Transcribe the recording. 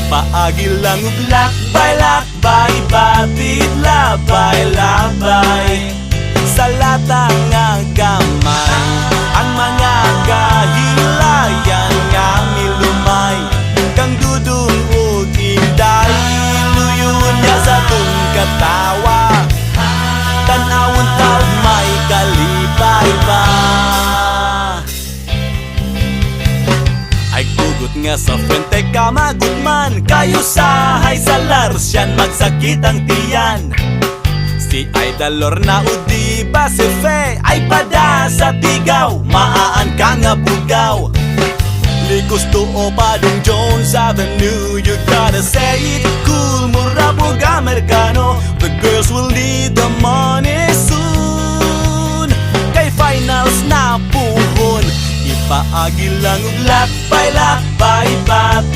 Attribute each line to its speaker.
Speaker 1: Paagi lang ug lakbay-lakbay, batid labay-labay sa lata nga gamay. Ang mga kahilayan nga milumay, kang dudong ug inday, luyon niya sa tung katawa. Tan-awon taog may kalipay ba. Ay gugot nga sa frente ka magutman, kayo sahay sa larsyan magsakit ang tiyan. Si Idol Lorna o di ba si Fe ay pada sa tigaw, maaan ka nga bugaw. Likos to o Padong Jones Avenue, you gotta say it cool, mura bug Amerikano. The girls will need the money soon, kay finals na puhon. Ipaagi lang ug lakbay-lakbay,